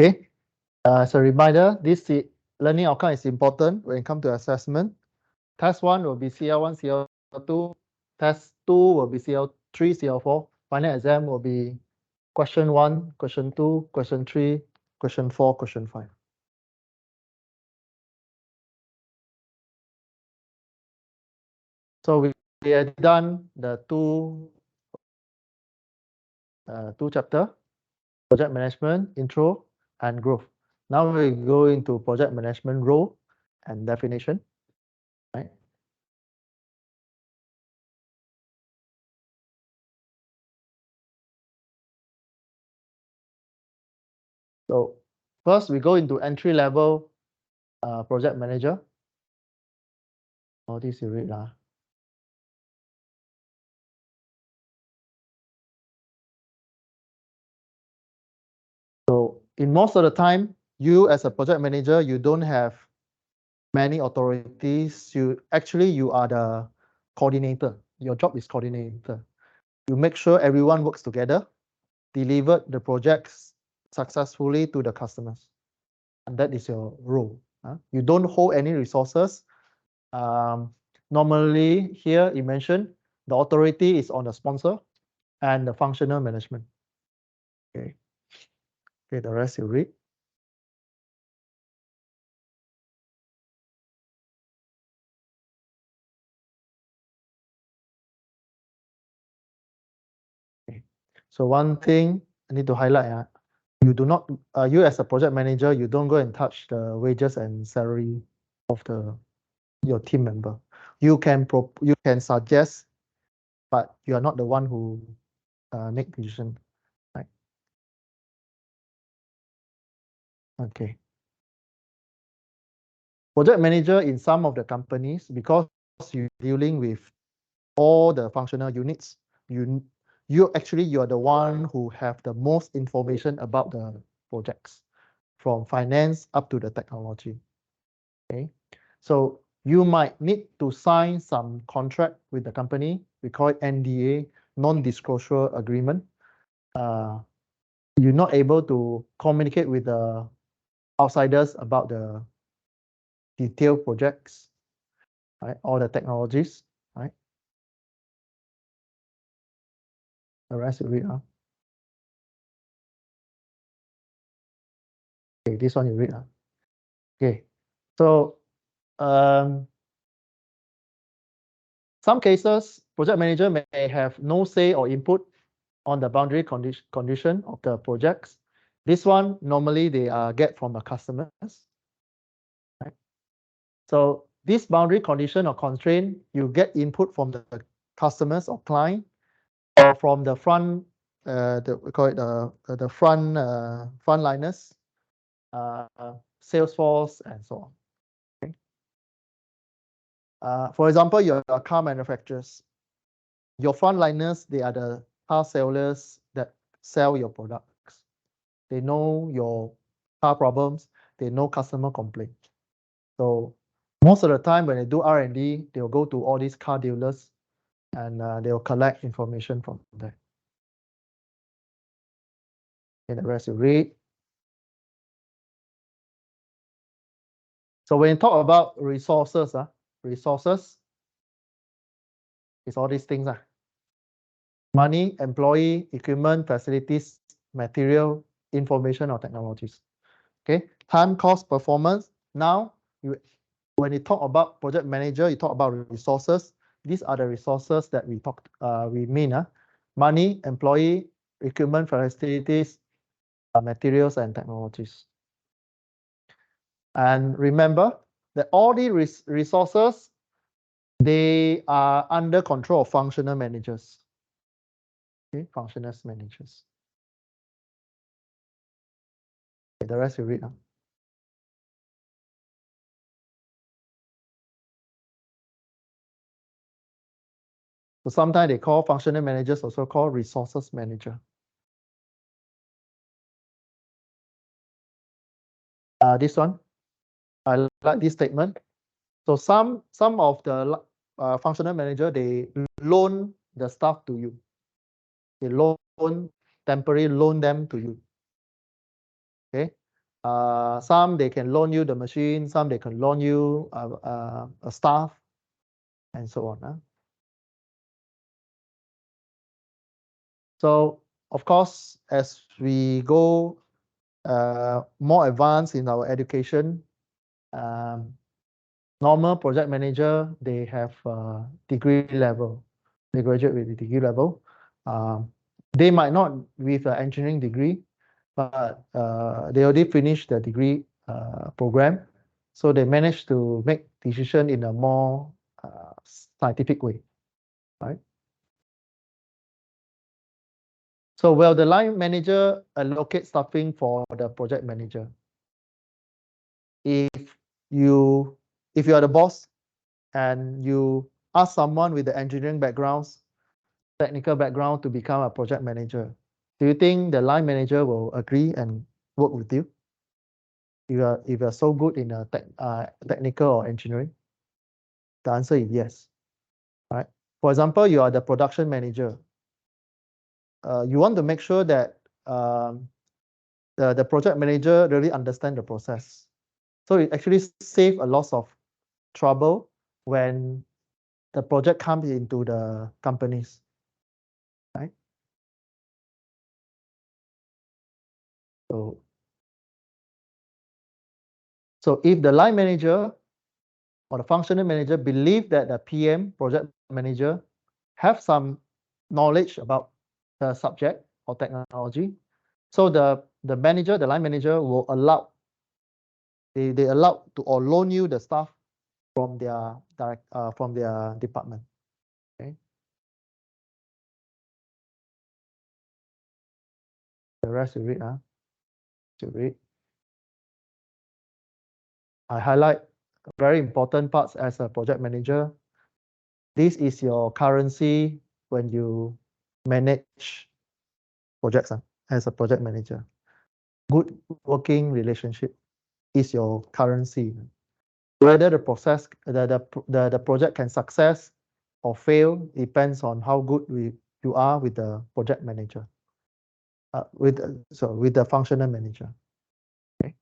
Okay. As a reminder, this learning outcome is important when it comes to assessment. Task 1 will be CL1, CL2. Task 2 will be CL3, CL4. Final exam will be question 1, question 2, question 3, question 4, question 5. So we had done the two chapter, project management, intro, and growth. Now we go into project management role and definition. Right? So first we go into entry level project manager. All this you read lah. So in most of the time, you as a project manager, you don't have many authorities. You are the coordinator. Your job is coordinator. You make sure everyone works together, deliver the projects successfully to the customers. And that is your role. You don't hold any resources. Normally here you mentioned the authority is on the sponsor and the functional management. Okay. Okay, the rest you read. Okay. So one thing I need to highlight, you do not, you as a project manager, you don't go and touch the wages and salary of your team member. You can suggest, but you are not the one who make decision. Right? Okay. Project manager in some of the companies, because you're dealing with all the functional units, you are the one who have the most information about the projects, from finance up to the technology. Okay, so you might need to sign some contract with the company. We call it NDA, non-disclosure agreement. You're not able to communicate with the outsiders about the detailed projects, right? All the technologies, right? The rest you read. Okay, this one you read. Okay, so some cases, project manager may have no say or input on the boundary condition of the projects. This one normally they get from the customers. Right? So this boundary condition or constraint, you get input from the customers or client, or from the front, we call it the frontliners, Salesforce, and so on. Okay. For example, your car manufacturers, your frontliners, they are the car sellers that sell your products. They know your car problems. They know customer complaints. So most of the time when they do R&D, they'll go to all these car dealers and they'll collect information from there. And the rest you read. So when you talk about resources, resources is all these things. Money, employee, equipment, facilities, material, information, or technologies. Okay, time, cost, performance. Now, when you talk about project manager, you talk about resources. These are the resources that we mean. Money, employee, equipment, facilities, materials, and technologies. And remember that all these resources, they are under control of functional managers. Okay, functional managers. Okay, the rest you read. So sometimes they call functional managers also called resources manager. This one, I like this statement. So some of the functional manager, they loan the stuff to you. They loan temporarily loan them to you. Okay. Some they can loan you the machine, some they can loan you a staff, and so on. So of course, as we go more advanced in our education, normal project manager, they have degree level. They graduate with the degree level. They might not with an engineering degree, but they already finished the degree program. So they managed to make decision in a more scientific way, right? So will the line manager allocate staffing for the project manager? If you are the boss and you ask someone with the engineering backgrounds, technical background to become a project manager, do you think the line manager will agree and work with you? If you're so good in technical or engineering? The answer is yes. Right? For example, you are the production manager. You want to make sure that the project manager really understand the process. So it actually save a lot of trouble when the project comes into the companies. Right? So if the line manager or the functional manager believe that the PM, project manager, have some knowledge about the subject or technology, so the manager, the line manager will allow, they allow to or loan you the staff from their from their department. Okay. The rest you read, to read. I highlight very important parts as a project manager. This is your currency when you manage projects as a project manager. Good working relationship is your currency. Whether the process, the project can success or fail depends on how good you are with the project manager, with the functional manager. Okay.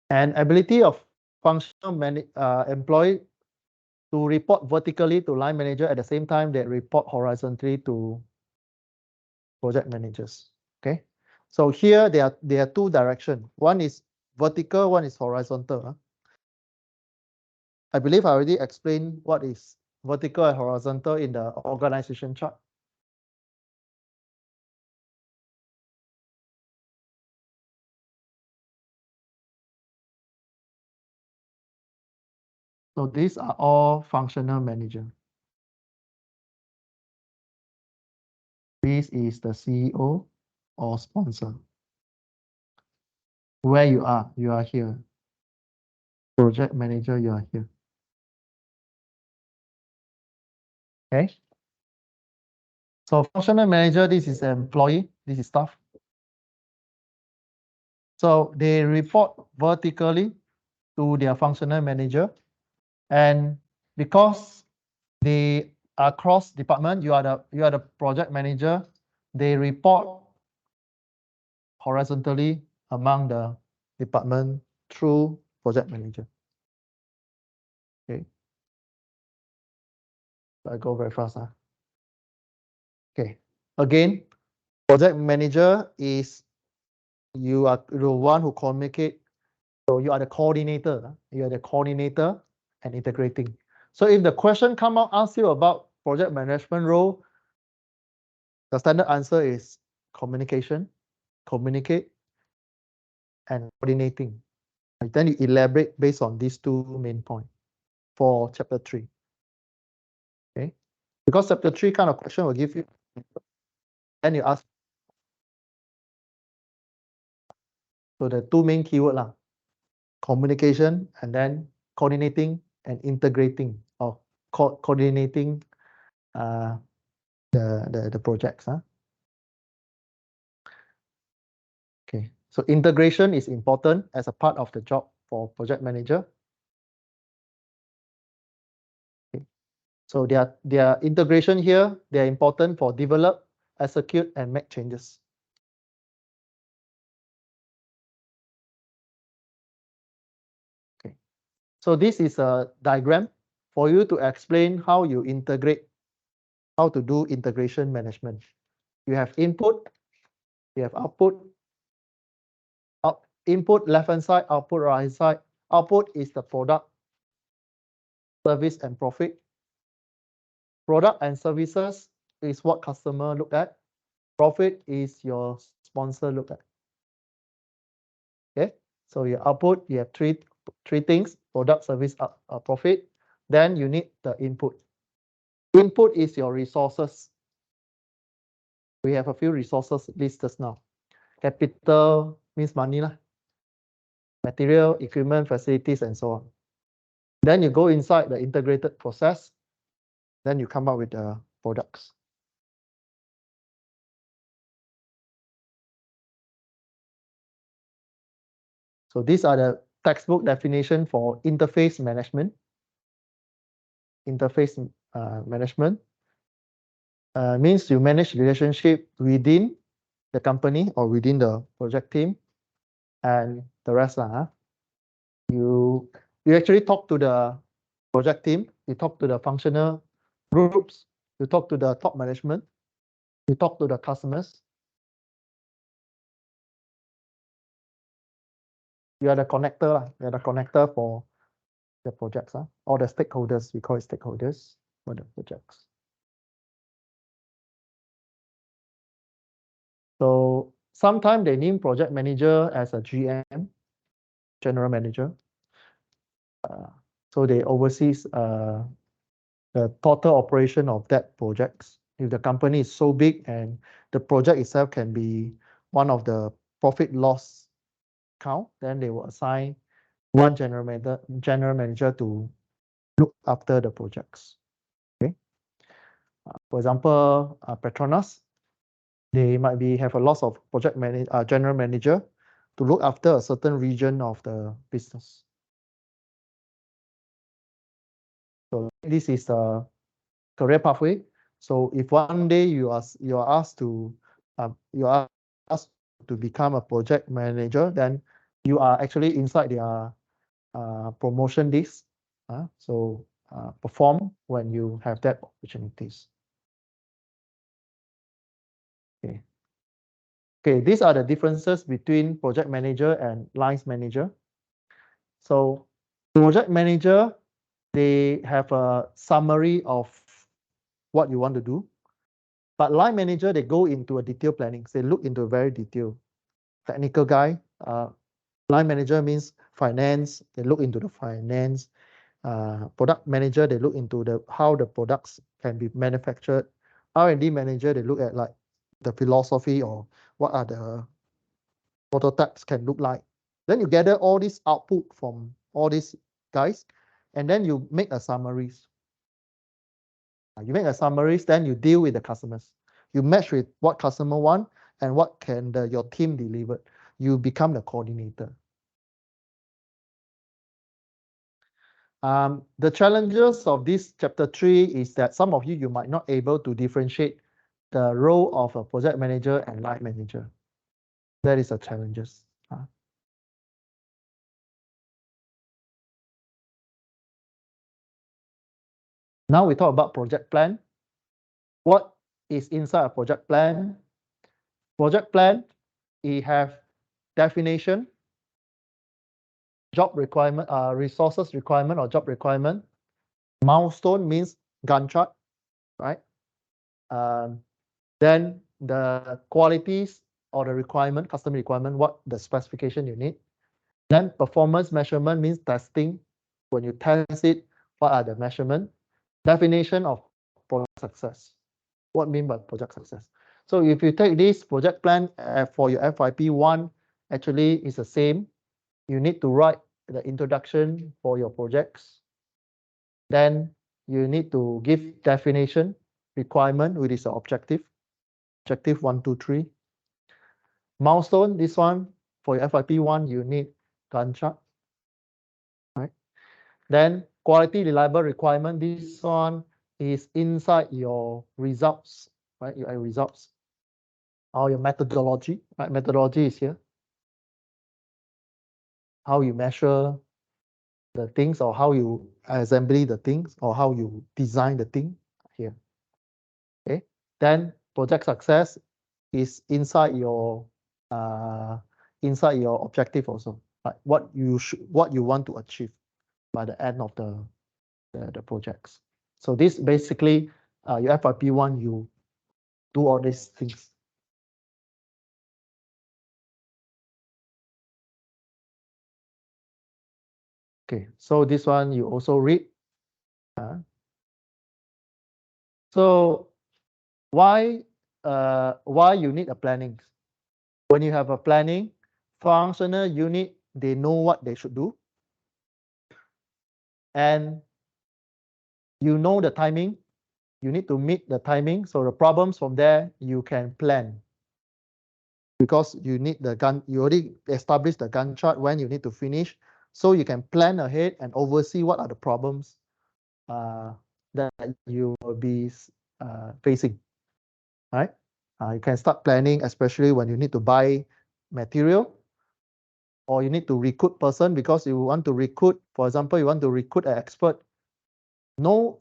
And ability of functional employee to report vertically to line manager at the same time they report horizontally to project managers. Okay. So here there are two directions. One is vertical, one is horizontal. I believe I already explained what is vertical and horizontal in the organization chart. So these are all functional manager. This is the CEO or sponsor. Where you are here. Project manager, you are here. Okay. So functional manager, this is employee, this is staff. So they report vertically to their functional manager. And because they are cross department, you are the project manager, they report horizontally among the department through project manager. Okay. I go very fast. Okay. Again, project manager is you are the one who communicate. So you are the coordinator. You are the coordinator and integrating. So if the question come out, ask you about project management role, the standard answer is communication, communicate, and coordinating. And then you elaborate based on these two main points for chapter 3. Okay, because chapter 3 kind of question will give you, then you ask. So the two main keyword lah, communication and then coordinating and integrating, or coordinating the projects. Okay, so integration is important as a part of the job for project manager. Okay. So their integration here, they're important for develop, execute, and make changes. Okay. So this is a diagram for you to explain how you integrate, how to do integration management. You have input, you have output. Input left-hand side, output right-hand side. Output is the product, service, and profit. Product and services is what customer look at. Profit is your sponsor look at. Okay, so your output, you have three things: product, service, profit. Then you need the input. Input is your resources. We have a few resources listed now. Capital means money lah. Material, equipment, facilities, and so on. Then you go inside the integrated process. Then you come up with the products. So these are the textbook definition for interface management. Interface management means you manage relationship within the company or within the project team, and the rest lah. You actually talk to the project team, you talk to the functional groups, you talk to the top management, you talk to the customers. You are the connector, you are the connector for the projects, or the stakeholders. We call it stakeholders for the projects. So sometimes they name project manager as a GM, general manager. So they oversees the total operation of that projects. If the company is so big and the project itself can be one of the profit loss count, then they will assign one general manager to look after the projects. Okay. For example, Petronas, they might have a lot of project general manager to look after a certain region of the business. So this is a career pathway. So if one day you are asked to become a project manager, then you are actually inside their promotion list. So perform when you have that opportunities. Okay. Okay, these are the differences between project manager and lines manager. So project manager, they have a summary of what you want to do. But line manager, they go into a detailed planning. They look into a very detailed technical guy. Line manager means finance. They look into the finance. Product manager, they look into how the products can be manufactured. R&D manager, they look at like the philosophy or what are the prototypes can look like. Then you gather all this output from all these guys, and then you make a summaries. You make a summaries, then you deal with the customers. You match with what customer want and what can your team deliver. You become the coordinator. The challenges of this chapter 3 is that some of you might not able to differentiate the role of a project manager and line manager. That is a challenges. Now we talk about project plan. What is inside a project plan? Project plan, it have definition, job requirement, resources requirement or job requirement. Milestone means Gantt chart, right? Then the qualities or the requirement, customer requirement, what the specification you need. Then performance measurement means testing. When you test it, what are the measurement? Definition of project success. What mean by project success? So if you take this project plan for your FYP1, actually is the same. You need to write the introduction for your projects. Then you need to give definition, requirement, which is the objective. Objective 1, 2, 3. Milestone, this one, for your FYP1, you need Gantt chart. Right? Then quality reliable requirement, this one is inside your results, right? Your results or your methodology, right? Methodology is here. How you measure the things or how you assembly the things or how you design the thing here. Okay. Then project success is inside your objective also, like what you want to achieve by the end of the projects. So this basically your FYP1, you do all these things. Okay, so this one you also read. So why you need a planning? When you have a planning, functional unit, they know what they should do. And you know the timing, you need to meet the timing. So the problems from there, you can plan. Because you need the gun, you already established the Gantt chart when you need to finish. So you can plan ahead and oversee what are the problems that you will be facing, right? You can start planning, especially when you need to buy material or you need to recruit person because you want to recruit, for example, you want to recruit an expert. No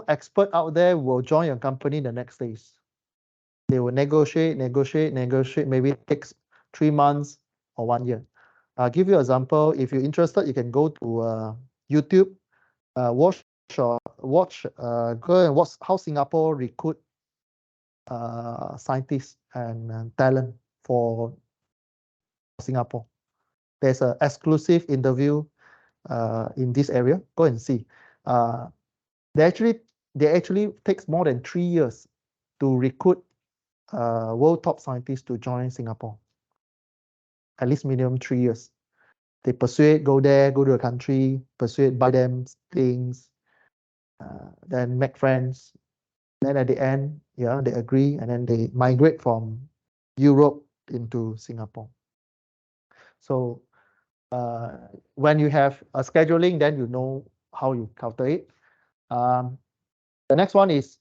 expert out there will join your company the next days. They will negotiate. Maybe it takes 3 months or 1 year. I'll give you an example. If you're interested, you can go to YouTube, go and watch how Singapore recruit scientists and talent for Singapore. There's an exclusive interview in this area. Go and see. They actually takes more than 3 years to recruit world top scientists to join Singapore. At least minimum 3 years. They persuade, go there, go to a country, persuade, buy them things, then make friends. Then at the end, yeah, they agree, and then they migrate from Europe into Singapore. So when you have a scheduling, then you know how you calculate. The next one is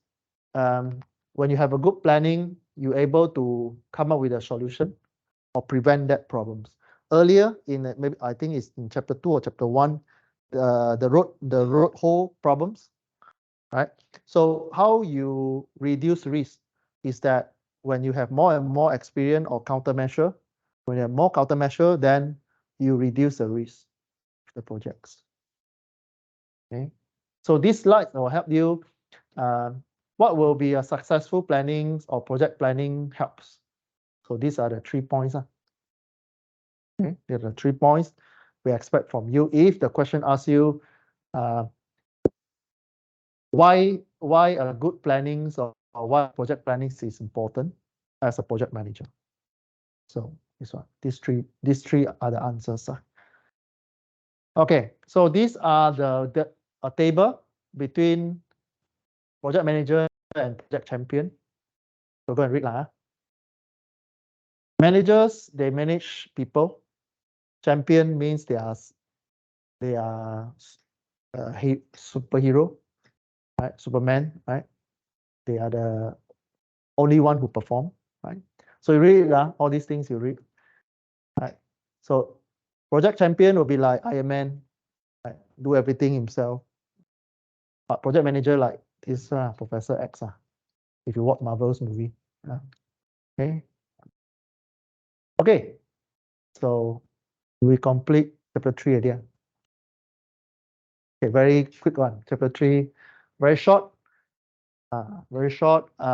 when you have a good planning, you're able to come up with a solution or prevent that problems. Earlier in maybe I think it's in chapter 2 or chapter 1, the road hole problems, right? So how you reduce risk is that when you have more and more experience or countermeasure, when you have more countermeasure, then you reduce the risk of the projects. Okay, so this slide will help you. What will be a successful planning or project planning helps. So these are the 3 points. Okay, there are the 3 points we expect from you. If the question asks you, why a good planning or why project planning is important as a project manager. So this one, these three are the answers. Okay, so these are a table between project manager and project champion. So go and read lah. Managers, they manage people. Champion means they are superhero, right? Superman, right? They are the only one who perform, right? So you read all these things you read, right? So project champion will be like Iron Man, right? Do everything himself. But project manager like this Professor X. If you watch Marvel's movie. Okay. Okay. So we complete chapter 3 again. Okay, very quick one. Chapter 3, very short.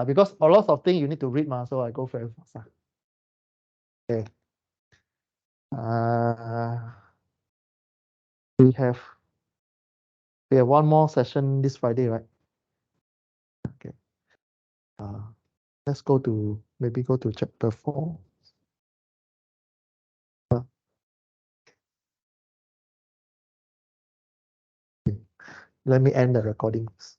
Because a lot of things you need to read, so I go very fast. Okay. We have one more session this Friday, right? Okay. Let's maybe go to chapter 4. Let me end the recordings.